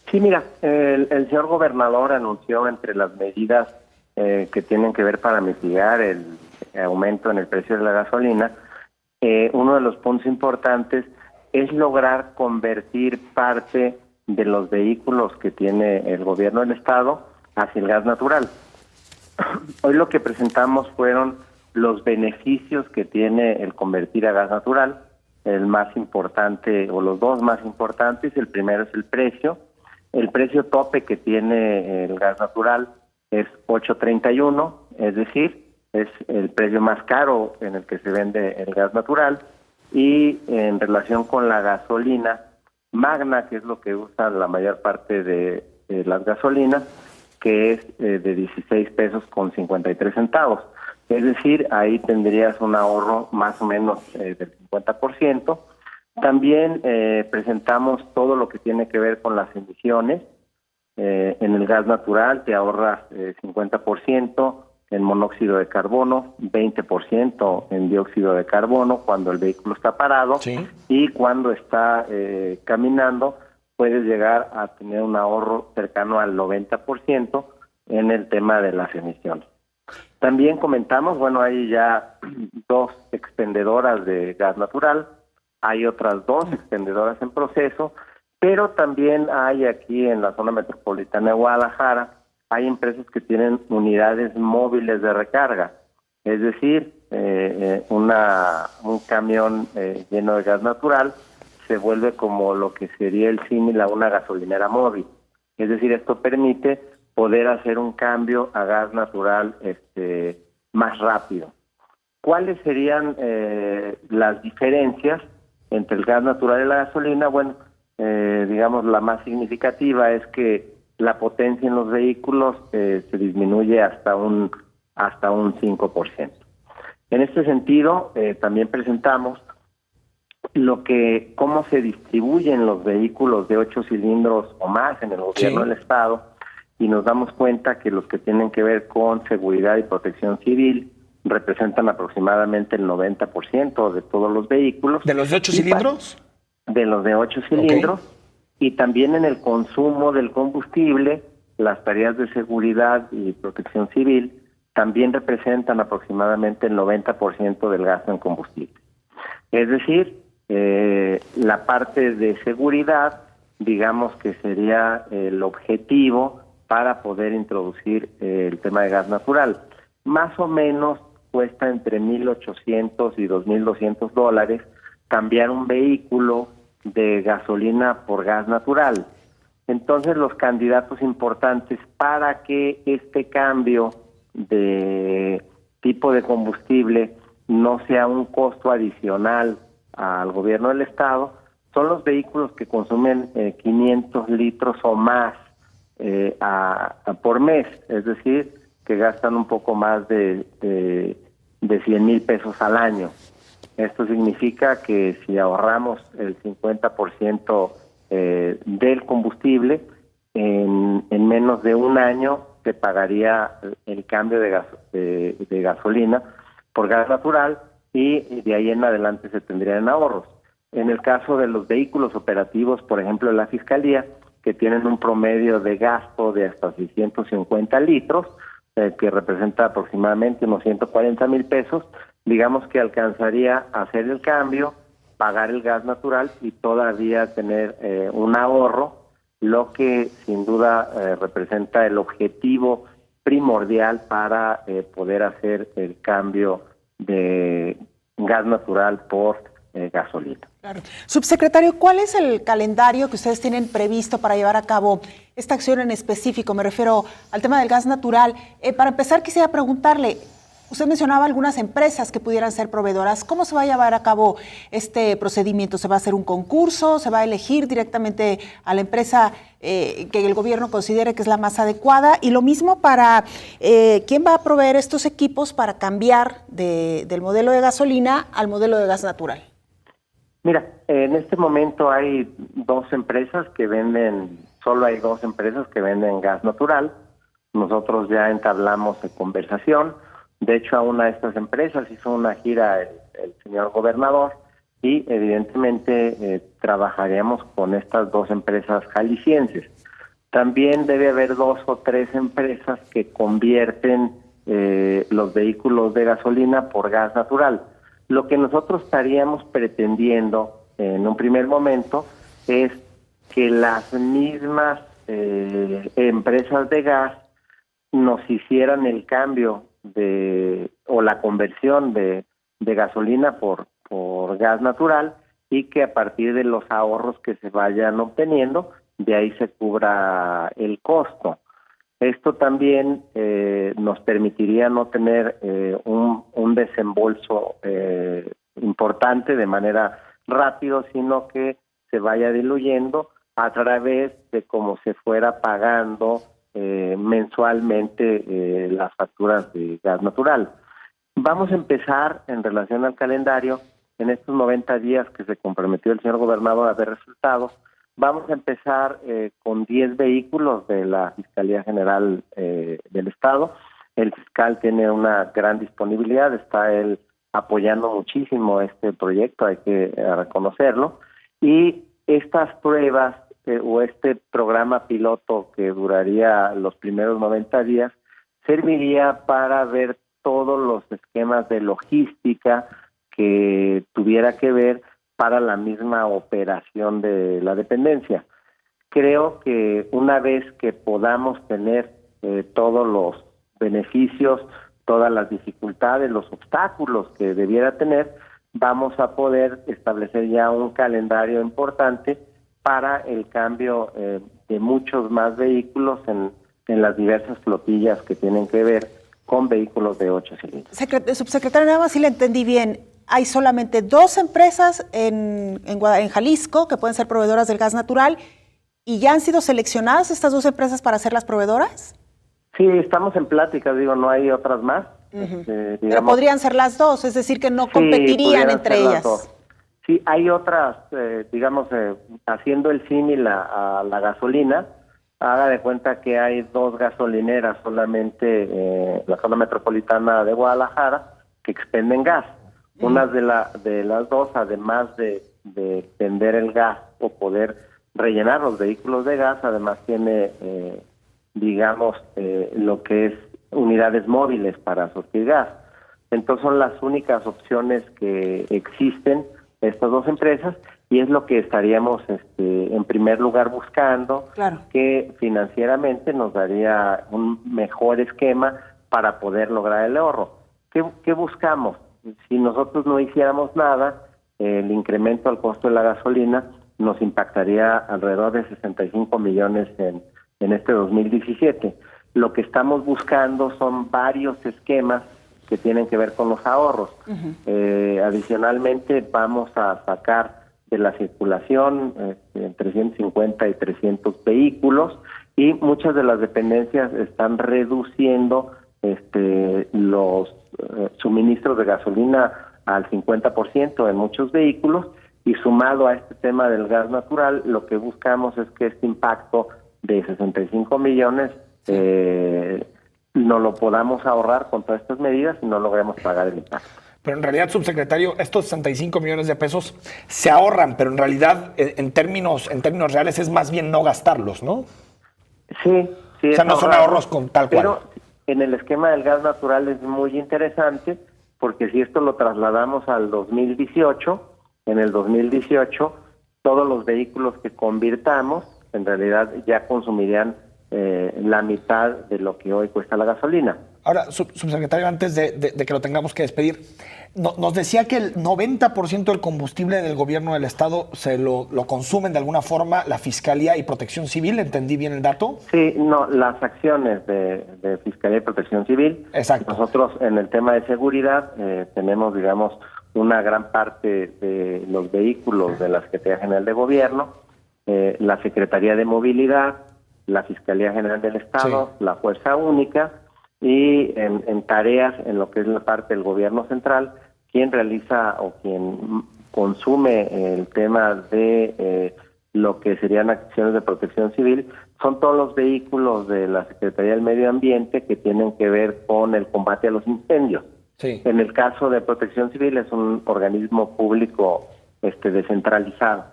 D: Sí, mira, el señor gobernador anunció entre las medidas que tienen que ver para mitigar el aumento en el precio de la gasolina, uno de los puntos importantes es lograr convertir parte de los vehículos que tiene el gobierno del estado hacia el gas natural. Hoy lo que presentamos fueron los beneficios que tiene el convertir a gas natural. El más importante, o los dos más importantes, el primero es el precio. El precio tope que tiene el gas natural es 8.31, es decir, es el precio más caro en el que se vende el gas natural, y en relación con la gasolina magna, que es lo que usa la mayor parte de las gasolinas, que es de 16 pesos con 53 centavos. Es decir, ahí tendrías un ahorro más o menos del 50%. También presentamos todo lo que tiene que ver con las emisiones. En el gas natural te ahorras 50% en monóxido de carbono, 20% en dióxido de carbono cuando el vehículo está parado, y cuando está caminando puedes llegar a tener un ahorro cercano al 90% en el tema de las emisiones. También comentamos, bueno, hay ya 2 expendedoras de gas natural, hay otras 2 expendedoras en proceso, pero también hay aquí en la zona metropolitana de Guadalajara, hay empresas que tienen unidades móviles de recarga, es decir, un camión lleno de gas natural se vuelve como lo que sería el símil a una gasolinera móvil. Es decir, esto permite poder hacer un cambio a gas natural más rápido. ¿Cuáles serían las diferencias entre el gas natural y la gasolina? Bueno, digamos, la más significativa es que la potencia en los vehículos se disminuye hasta un 5%. En este sentido, también presentamos cómo se distribuyen los vehículos de 8 cilindros o más en el gobierno del estado, y nos damos cuenta que los que tienen que ver con seguridad y protección civil representan aproximadamente el 90% de todos los vehículos.
B: ¿De los de 8 cilindros?
D: De los de 8 cilindros. Y también en el consumo del combustible, las tareas de seguridad y protección civil también representan aproximadamente el 90% del gasto en combustible. Es decir, la parte de seguridad, digamos que sería el objetivo para poder introducir el tema de gas natural. Más o menos cuesta entre $1,800 y $2,200 cambiar un vehículo de gasolina por gas natural. Entonces, los candidatos importantes para que este cambio de tipo de combustible no sea un costo adicional al gobierno del estado son los vehículos que consumen 500 litros o más por mes, es decir, que gastan un poco más de 100,000 pesos al año. Esto significa que si ahorramos el 50% del combustible, en menos de un año se pagaría el cambio de gasolina por gas natural y de ahí en adelante se tendrían ahorros. En el caso de los vehículos operativos, por ejemplo, de la Fiscalía, que tienen un promedio de gasto de hasta 650 litros, que representa aproximadamente unos 140,000 pesos, digamos que alcanzaría a hacer el cambio, pagar el gas natural y todavía tener un ahorro, lo que sin duda representa el objetivo primordial para poder hacer el cambio de gas natural por gasolina.
A: Claro. Subsecretario, ¿cuál es el calendario que ustedes tienen previsto para llevar a cabo esta acción en específico? Me refiero al tema del gas natural. Para empezar, quisiera preguntarle, usted mencionaba algunas empresas que pudieran ser proveedoras. ¿Cómo se va a llevar a cabo este procedimiento? ¿Se va a hacer un concurso? ¿Se va a elegir directamente a la empresa que el gobierno considere que es la más adecuada? Y lo mismo para quién va a proveer estos equipos para cambiar del modelo de gasolina al modelo de gas natural.
D: Mira, en este momento hay solo hay dos empresas que venden gas natural. Nosotros ya entablamos conversación. De hecho, a una de estas empresas hizo una gira el señor gobernador y evidentemente trabajaremos con estas dos empresas jaliscienses. También debe haber 2 o 3 empresas que convierten los vehículos de gasolina por gas natural. Lo que nosotros estaríamos pretendiendo en un primer momento es que las mismas empresas de gas nos hicieran el cambio o la conversión de gasolina por gas natural y que a partir de los ahorros que se vayan obteniendo, de ahí se cubra el costo. Esto también nos permitiría no tener un desembolso importante de manera rápido, sino que se vaya diluyendo a través de cómo se fuera pagando mensualmente las facturas de gas natural. Vamos a empezar en relación al calendario, en estos 90 días que se comprometió el señor gobernador a ver resultados. Vamos a empezar con 10 vehículos de la Fiscalía General del Estado. El fiscal tiene una gran disponibilidad, está él apoyando muchísimo este proyecto, hay que reconocerlo. Y estas pruebas o este programa piloto que duraría los primeros 90 días serviría para ver todos los esquemas de logística que tuviera que ver para la misma operación de la dependencia. Creo que una vez que podamos tener todos los beneficios, todas las dificultades, los obstáculos que debiera tener, vamos a poder establecer ya un calendario importante para el cambio de muchos más vehículos en las diversas flotillas que tienen que ver con vehículos de 8 cilindros.
A: Subsecretario, nada más si le entendí bien, hay solamente 2 empresas en Jalisco que pueden ser proveedoras del gas natural y ya han sido seleccionadas estas 2 empresas para ser las proveedoras.
D: Sí, estamos en pláticas, no hay otras más.
A: Pero podrían ser las 2, es decir, que no competirían entre ellas.
D: Sí, hay otras, haciendo el símil a la gasolina, haga de cuenta que hay 2 gasolineras solamente en la zona metropolitana de Guadalajara que expenden gas. Una de las 2, además de vender el gas o poder rellenar los vehículos de gas, además tiene, lo que es unidades móviles para surtir gas. Entonces son las únicas opciones que existen estas 2 empresas y es lo que estaríamos en primer lugar buscando, claro, que financieramente nos daría un mejor esquema para poder lograr el ahorro. ¿Qué buscamos? Si nosotros no hiciéramos nada, el incremento al costo de la gasolina nos impactaría alrededor de 65 millones en este 2017. Lo que estamos buscando son varios esquemas que tienen que ver con los ahorros. Adicionalmente, vamos a sacar de la circulación 350 y 300 vehículos, y muchas de las dependencias están reduciendo los suministros de gasolina al 50% en muchos vehículos, y sumado a este tema del gas natural, lo que buscamos es que este impacto de 65 millones no lo podamos ahorrar con todas estas medidas y no logremos pagar el impacto.
B: Pero en realidad, subsecretario, estos 65 millones de pesos se ahorran, pero en realidad, en términos reales, es más bien no gastarlos, ¿no?
D: Sí.
B: O sea, no son ahorros con tal cual.
D: Pero en el esquema del gas natural es muy interesante, porque si esto lo trasladamos al 2018, en el 2018, todos los vehículos que convirtamos, en realidad ya consumirían la mitad de lo que hoy cuesta la gasolina.
B: Ahora, subsecretario, antes de que lo tengamos que despedir, nos decía que el 90% del combustible del gobierno del Estado se lo consumen de alguna forma la Fiscalía y Protección Civil. ¿Entendí bien el dato?
D: Sí, no, las acciones de Fiscalía y Protección Civil.
B: Exacto.
D: Nosotros en el tema de seguridad tenemos, digamos, una gran parte de los vehículos de la Secretaría General de Gobierno, la Secretaría de Movilidad, la Fiscalía General del Estado, sí, la Fuerza Única, y en tareas en lo que es la parte del gobierno central, quien realiza o quien consume el tema de lo que serían acciones de protección civil, son todos los vehículos de la Secretaría del Medio Ambiente que tienen que ver con el combate a los incendios. Sí. En el caso de protección civil es un organismo público descentralizado.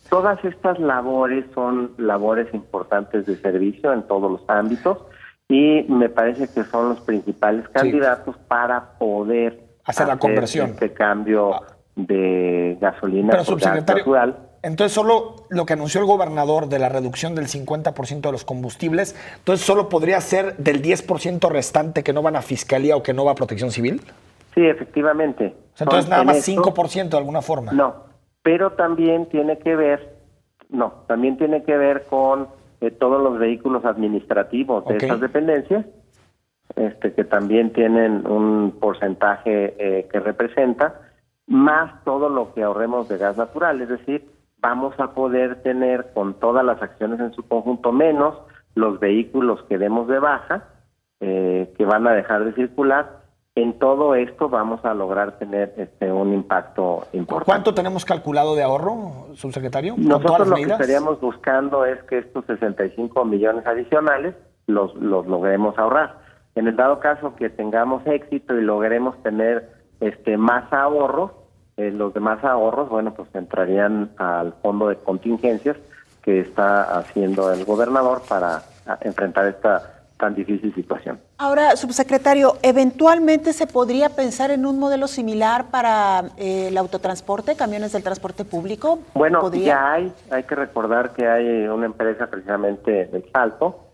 D: Todas estas labores son labores importantes de servicio en todos los ámbitos, y me parece que son los principales candidatos para poder
B: hacer la conversión,
D: este cambio de gasolina por gas natural.
B: Entonces, solo lo que anunció el gobernador de la reducción del 50% de los combustibles, entonces solo podría ser del 10% restante que no van a Fiscalía o que no va a Protección Civil.
D: Sí, efectivamente.
B: O sea, entonces nada más 5% de alguna forma.
D: No, pero también tiene que ver, con todos los vehículos administrativos de estas dependencias, que también tienen un porcentaje que representa, más todo lo que ahorremos de gas natural. Es decir, vamos a poder tener con todas las acciones en su conjunto, menos los vehículos que demos de baja, que van a dejar de circular. En todo esto vamos a lograr tener un impacto importante.
B: ¿Cuánto tenemos calculado de ahorro, subsecretario?
D: Nosotros lo que estaríamos buscando es que estos 65 millones adicionales los logremos ahorrar. En el dado caso que tengamos éxito y logremos tener más ahorros, los demás ahorros, pues entrarían al fondo de contingencias que está haciendo el gobernador para enfrentar esta tan difícil situación.
A: Ahora, subsecretario, ¿eventualmente se podría pensar en un modelo similar para el autotransporte, camiones del transporte público?
D: Bueno, ya hay que recordar que hay una empresa precisamente del Salto,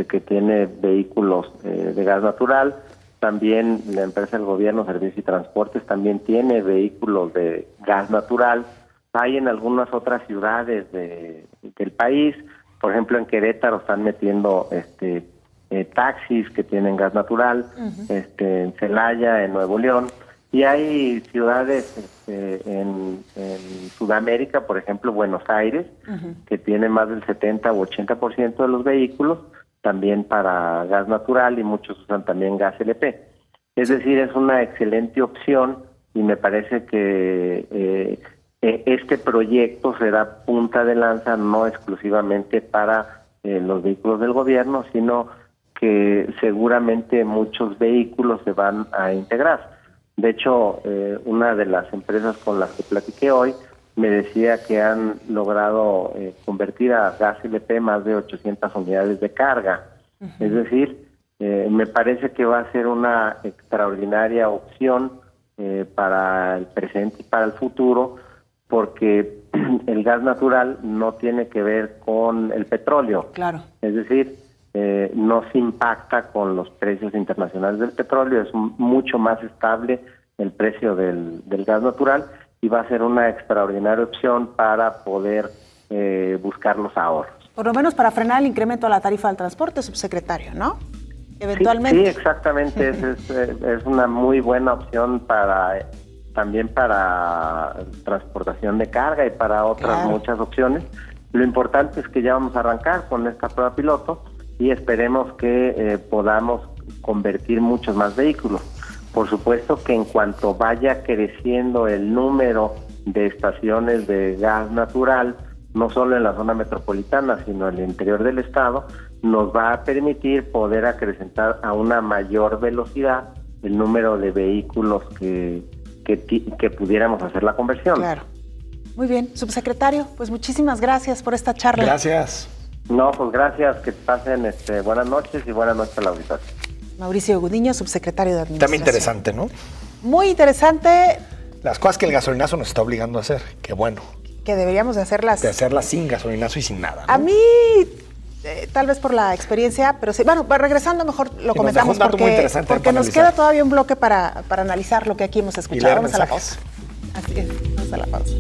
D: que tiene vehículos de gas natural. También la empresa del gobierno, Servicios y Transportes, también tiene vehículos de gas natural. Hay en algunas otras ciudades del país, por ejemplo en Querétaro están metiendo taxis que tienen gas natural, en Celaya, en Nuevo León, y hay ciudades en Sudamérica, por ejemplo Buenos Aires, que tiene más del 70 u 80% de los vehículos también para gas natural, y muchos usan también gas LP. Es decir, es una excelente opción, y me parece que este proyecto será punta de lanza no exclusivamente para los vehículos del gobierno, sino que seguramente muchos vehículos se van a integrar. De hecho, una de las empresas con las que platiqué hoy me decía que han logrado convertir a gas LP más de 800 unidades de carga. Es decir, me parece que va a ser una extraordinaria opción para el presente y para el futuro, porque el gas natural no tiene que ver con el petróleo.
A: Claro.
D: Es decir, no se impacta con los precios internacionales del petróleo, es mucho más estable el precio del gas natural, y va a ser una extraordinaria opción para poder buscar los ahorros.
A: Por lo menos para frenar el incremento a la tarifa del transporte, subsecretario, ¿no? Eventualmente.
D: Sí, exactamente. Es una muy buena opción también para transportación de carga y para otras muchas opciones. Lo importante es que ya vamos a arrancar con esta prueba piloto y esperemos que podamos convertir muchos más vehículos. Por supuesto que en cuanto vaya creciendo el número de estaciones de gas natural, no solo en la zona metropolitana, sino en el interior del estado, nos va a permitir poder acrecentar a una mayor velocidad el número de vehículos que pudiéramos hacer la conversión.
A: Claro. Muy bien, subsecretario, pues muchísimas gracias por esta charla.
B: Gracias.
D: No, pues gracias, que pasen buenas noches y buenas noches a la auditoría.
A: Mauricio Gudiño, subsecretario de Administración.
B: También interesante, ¿no?
A: Muy interesante.
B: Las cosas que el gasolinazo nos está obligando a hacer, qué bueno.
A: Que deberíamos de hacerlas.
B: De hacerlas sin gasolinazo y sin nada, ¿no?
A: A mí, tal vez por la experiencia, pero sí, bueno, regresando mejor lo comentamos porque nos queda todavía un bloque para analizar lo que aquí hemos escuchado. Vamos a la pausa. Así es, vamos a la pausa.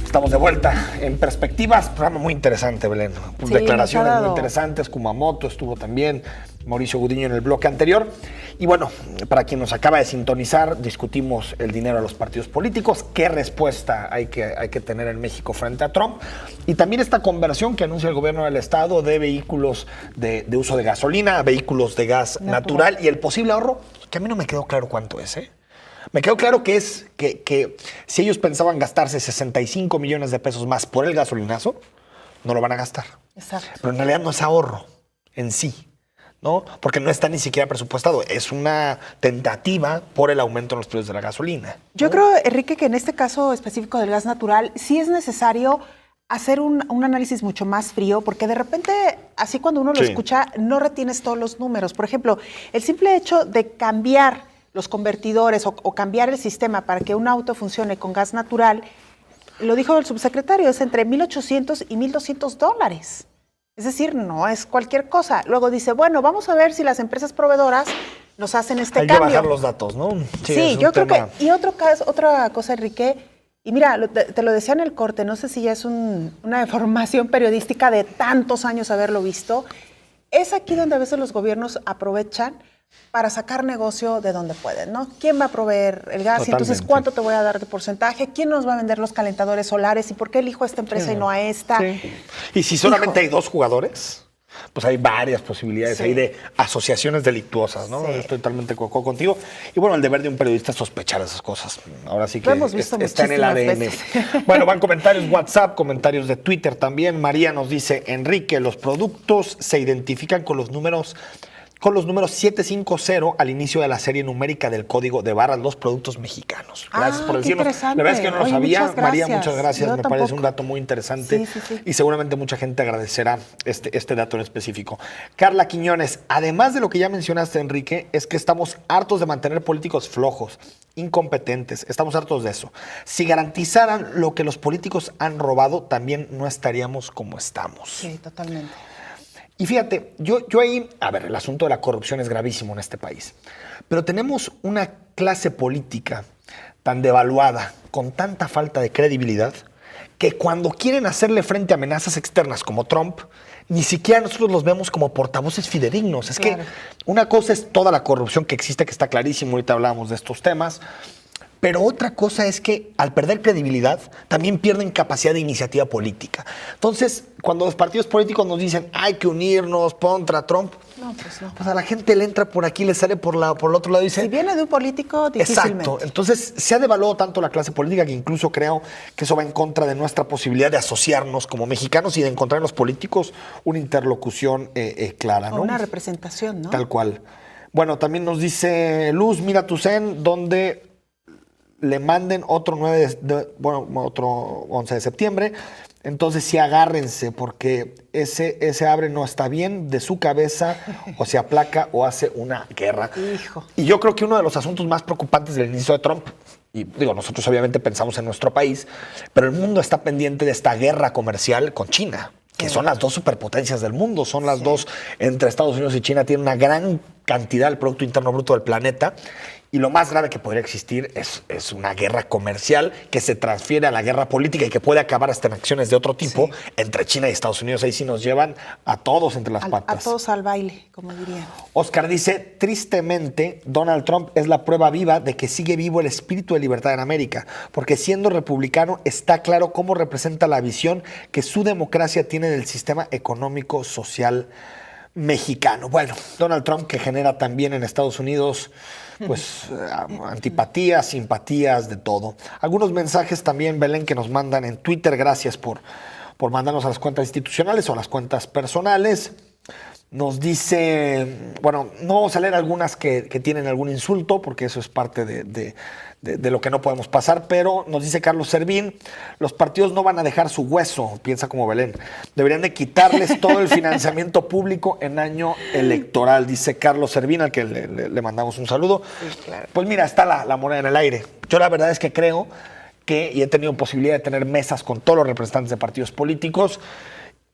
B: Estamos de vuelta en Perspectivas, programa muy interesante, Belén. Sí, declaraciones muy interesantes, Kumamoto estuvo también, Mauricio Gudiño en el bloque anterior. Y bueno, para quien nos acaba de sintonizar, discutimos el dinero a los partidos políticos, qué respuesta hay que tener en México frente a Trump, y también esta conversión que anuncia el gobierno del estado de vehículos de uso de gasolina a vehículos de gas natural y el posible ahorro, que a mí no me quedó claro cuánto es, ¿eh? Me quedó claro que es que si ellos pensaban gastarse 65 millones de pesos más por el gasolinazo, no lo van a gastar.
A: Exacto.
B: Pero en realidad no es ahorro en sí, ¿no? Porque no está ni siquiera presupuestado. Es una tentativa por el aumento en los precios de la gasolina, ¿no?
A: Yo creo, Enrique, que en este caso específico del gas natural sí es necesario hacer un análisis mucho más frío, porque de repente, así cuando uno lo escucha, no retienes todos los números. Por ejemplo, el simple hecho de cambiar los convertidores o cambiar el sistema para que un auto funcione con gas natural, lo dijo el subsecretario, es entre $1,800 y $1,200. Es decir, no es cualquier cosa. Luego dice, bueno, vamos a ver si las empresas proveedoras nos hacen este cambio.
B: Hay que bajar los datos, ¿no?
A: Sí, yo creo que... Y otra cosa, Enrique, y mira, te lo decía en el corte, no sé si ya es una deformación periodística de tantos años haberlo visto, es aquí donde a veces los gobiernos aprovechan para sacar negocio de donde pueden, ¿no? ¿Quién va a proveer el gas? Totalmente. Y entonces, ¿cuánto te voy a dar de porcentaje? ¿Quién nos va a vender los calentadores solares? ¿Y por qué elijo a esta empresa y no a esta?
B: Sí. Y si solamente hay dos jugadores, pues hay varias posibilidades ahí de asociaciones delictuosas, ¿no? Estoy totalmente contigo. Y bueno, el deber de un periodista es sospechar esas cosas. Ahora sí que está en el ADN. Veces. Bueno, van comentarios WhatsApp, comentarios de Twitter también. María nos dice, Enrique, los productos se identifican con los números 750 al inicio de la serie numérica del código de barras, los productos mexicanos. Gracias por decirnos. La verdad es que no lo sabía. María, muchas gracias. Me parece un dato muy interesante. Sí. Y seguramente mucha gente agradecerá este dato en específico. Carla Quiñones, además de lo que ya mencionaste, Enrique, es que estamos hartos de mantener políticos flojos, incompetentes. Estamos hartos de eso. Si garantizaran lo que los políticos han robado, también no estaríamos como estamos.
A: Sí, totalmente.
B: Y fíjate, yo ahí, a ver, el asunto de la corrupción es gravísimo en este país, pero tenemos una clase política tan devaluada, con tanta falta de credibilidad, que cuando quieren hacerle frente a amenazas externas como Trump, ni siquiera nosotros los vemos como portavoces fidedignos. Es que una cosa es toda la corrupción que existe, que está clarísimo, ahorita hablábamos de estos temas, pero otra cosa es que al perder credibilidad también pierden capacidad de iniciativa política. Entonces, cuando los partidos políticos nos dicen hay que unirnos contra Trump, pues a la gente le entra por aquí, le sale por el otro lado y dice...
A: Si viene de un político, difícilmente.
B: Exacto. Entonces, se ha devaluado tanto la clase política que incluso creo que eso va en contra de nuestra posibilidad de asociarnos como mexicanos y de encontrar en los políticos una interlocución clara, ¿no?
A: Una representación, ¿no?
B: Tal cual. Bueno, también nos dice Luz, mira tu zen, donde le manden otro 11 de septiembre. Entonces sí, agárrense, porque ese abre no está bien de su cabeza, o se aplaca o hace una guerra.
A: Hijo.
B: Y yo creo que uno de los asuntos más preocupantes del inicio de Trump, y digo, nosotros obviamente pensamos en nuestro país, pero el mundo está pendiente de esta guerra comercial con China, que son las dos superpotencias del mundo, son las dos, entre Estados Unidos y China, tienen una gran cantidad del Producto Interno Bruto del planeta, y lo más grave que podría existir es una guerra comercial que se transfiere a la guerra política y que puede acabar hasta en acciones de otro tipo entre China y Estados Unidos. Ahí sí nos llevan a todos entre las patas.
A: A todos al baile, como dirían.
B: Oscar dice, tristemente, Donald Trump es la prueba viva de que sigue vivo el espíritu de libertad en América, porque siendo republicano está claro cómo representa la visión que su democracia tiene del sistema económico social mexicano. Bueno, Donald Trump, que genera también en Estados Unidos pues antipatías, simpatías, de todo. Algunos mensajes también, Belén, que nos mandan en Twitter. Gracias por mandarnos a las cuentas institucionales o a las cuentas personales. Nos dice, bueno, no vamos a leer algunas que tienen algún insulto, porque eso es parte de lo que no podemos pasar, pero nos dice Carlos Servín, los partidos no van a dejar su hueso, piensa como Belén. Deberían de quitarles todo el financiamiento público en año electoral, dice Carlos Servín, al que le mandamos un saludo. Sí, claro. Pues mira, está la moneda en el aire. Yo la verdad es que creo que, y he tenido posibilidad de tener mesas con todos los representantes de partidos políticos,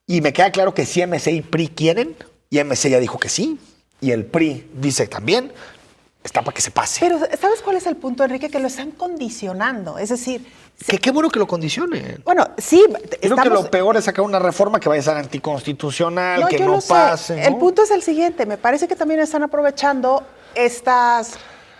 B: y me queda claro que si MC y PRI quieren, y MC ya dijo que sí, y el PRI dice también, está para que se pase.
A: Pero ¿sabes cuál es el punto, Enrique? Que lo están condicionando. Es decir...
B: Qué bueno que lo condicionen.
A: Bueno, sí.
B: Creo que lo peor es sacar una reforma que vaya a ser anticonstitucional, que no pase. ¿No?
A: El punto es el siguiente. Me parece que también están aprovechando estas,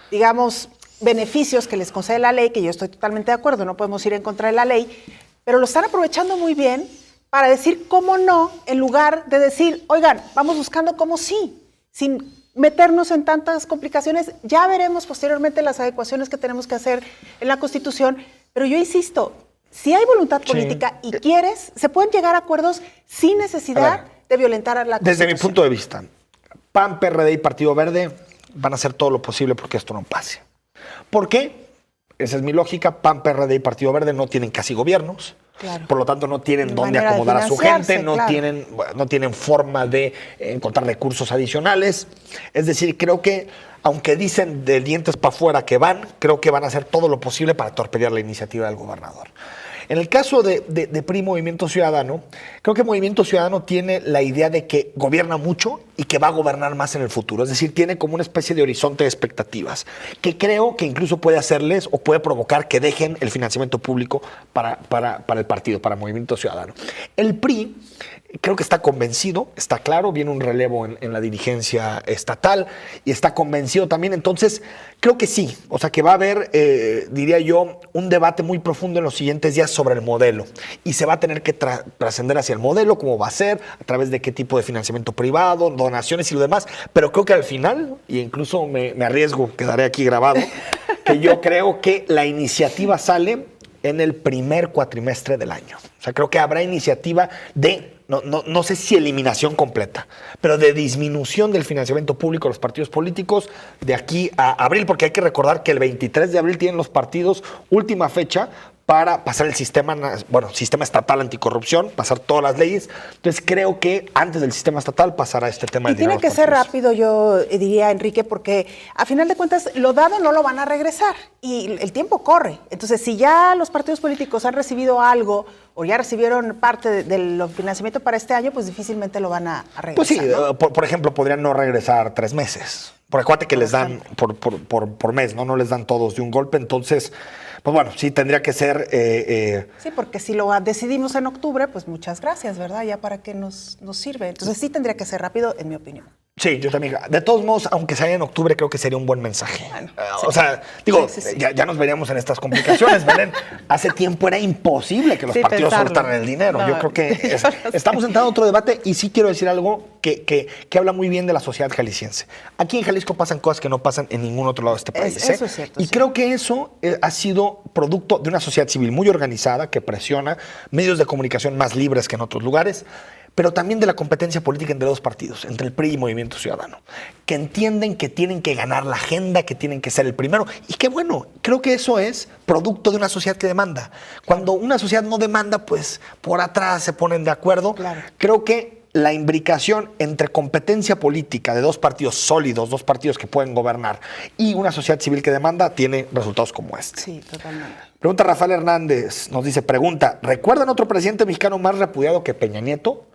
A: digamos, beneficios que les concede la ley, que yo estoy totalmente de acuerdo, no podemos ir en contra de la ley, pero lo están aprovechando muy bien para decir cómo no, en lugar de decir, oigan, vamos buscando cómo sí, sin meternos en tantas complicaciones. Ya veremos posteriormente las adecuaciones que tenemos que hacer en la Constitución, pero yo insisto, si hay voluntad política y quieres, se pueden llegar a acuerdos sin necesidad de violentar a la Constitución.
B: Desde mi punto de vista, PAN, PRD y Partido Verde van a hacer todo lo posible porque esto no pase. ¿Por qué? Esa es mi lógica. PAN, PRD y Partido Verde no tienen casi gobiernos. Claro. Por lo tanto, no tienen dónde acomodar a su gente, no tienen forma de encontrar recursos adicionales. Es decir, creo que, aunque dicen de dientes para afuera que van, creo que van a hacer todo lo posible para torpedear la iniciativa del gobernador. En el caso de PRI Movimiento Ciudadano, creo que Movimiento Ciudadano tiene la idea de que gobierna mucho y que va a gobernar más en el futuro. Es decir, tiene como una especie de horizonte de expectativas que creo que incluso puede hacerles o puede provocar que dejen el financiamiento público para el partido, para Movimiento Ciudadano. El PRI creo que está convencido, está claro, viene un relevo en la dirigencia estatal y está convencido también. Entonces, creo que sí, o sea que va a haber, diría yo, un debate muy profundo en los siguientes días sobre el modelo y se va a tener que trascender hacia el modelo, cómo va a ser, a través de qué tipo de financiamiento privado, donaciones y lo demás, pero creo que al final, y incluso me arriesgo, quedaré aquí grabado, que yo creo que la iniciativa sale en el primer cuatrimestre del año. O sea, creo que habrá iniciativa de, no sé si eliminación completa, pero de disminución del financiamiento público a los partidos políticos de aquí a abril, porque hay que recordar que el 23 de abril tienen los partidos última fecha para pasar el sistema estatal anticorrupción, pasar todas las leyes. Entonces creo que antes del sistema estatal pasará este tema de dinero.
A: Y tiene que ser rápido, yo diría, Enrique, porque a final de cuentas lo dado no lo van a regresar y el tiempo corre. Entonces, si ya los partidos políticos han recibido algo o ya recibieron parte del financiamiento para este año, pues difícilmente lo van a regresar.
B: Pues sí,
A: ¿no?
B: por ejemplo, podrían no regresar 3 meses. Porque acuérdate que les dan por mes, ¿no? No les dan todos de un golpe. Entonces, pues bueno, sí tendría que ser...
A: Sí, porque si lo decidimos en octubre, pues muchas gracias, ¿verdad? Ya para qué nos sirve. Entonces sí tendría que ser rápido, en mi opinión.
B: Sí, yo también. De todos modos, aunque sea en octubre, creo que sería un buen mensaje. Bueno, o sea, digo, sí. Ya nos veríamos en estas complicaciones, Belén. Hace tiempo era imposible que los partidos soltaran el dinero. No, yo creo que estamos entrando a otro debate y sí quiero decir algo que habla muy bien de la sociedad jalisciense. Aquí en Jalisco pasan cosas que no pasan en ningún otro lado de este país.
A: Eso es cierto.
B: Y creo que eso ha sido producto de una sociedad civil muy organizada que presiona medios de comunicación más libres que en otros lugares, pero también de la competencia política entre dos partidos, entre el PRI y Movimiento Ciudadano, que entienden que tienen que ganar la agenda, que tienen que ser el primero. Y qué bueno, creo que eso es producto de una sociedad que demanda. Cuando una sociedad no demanda, pues por atrás se ponen de acuerdo. Claro. Creo que la imbricación entre competencia política de dos partidos sólidos, dos partidos que pueden gobernar, y una sociedad civil que demanda, tiene resultados como este.
A: Sí, totalmente.
B: Pregunta Rafael Hernández, nos dice, ¿recuerdan otro presidente mexicano más repudiado que Peña Nieto?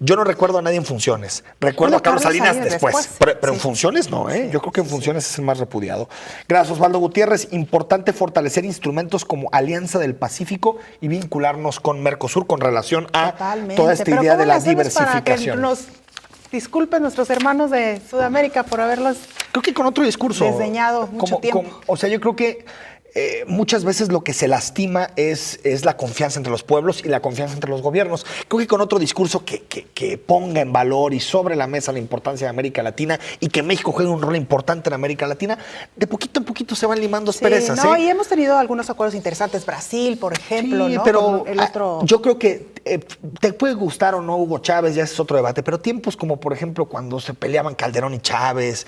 B: Yo no recuerdo a nadie en funciones. Recuerdo a Carlos Salinas después. Pero sí. En funciones no, ¿eh? Yo creo que en funciones es el más repudiado. Gracias, Osvaldo Gutiérrez. Importante fortalecer instrumentos como Alianza del Pacífico y vincularnos con Mercosur con relación a toda esta idea de la diversificación.
A: Para que nos disculpen nuestros hermanos de Sudamérica por haberlos
B: creo que con otro discurso
A: desdeñado mucho tiempo.
B: O sea, yo creo que muchas veces lo que se lastima es la confianza entre los pueblos y la confianza entre los gobiernos. Creo que con otro discurso que ponga en valor y sobre la mesa la importancia de América Latina y que México juegue un rol importante en América Latina, de poquito en poquito se van limando asperezas.
A: No, y hemos tenido algunos acuerdos interesantes. Brasil, por ejemplo,
B: sí,
A: ¿no?
B: Pero
A: el otro...
B: yo creo que te puede gustar o no Hugo Chávez, ya ese es otro debate, pero tiempos como, por ejemplo, cuando se peleaban Calderón y Chávez,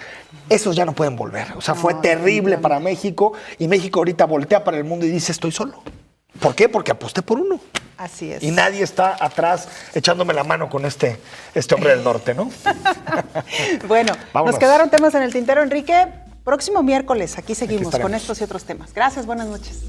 B: esos ya no pueden volver. O sea, fue terrible para México y México ahorita voltea para el mundo y dice, estoy solo. ¿Por qué? Porque aposté por uno.
A: Así es.
B: Y nadie está atrás echándome la mano con este hombre del norte, ¿no?
A: Bueno,
B: vámonos.
A: Nos quedaron temas en el tintero, Enrique. Próximo miércoles, aquí seguimos con estos y otros temas. Gracias, buenas noches.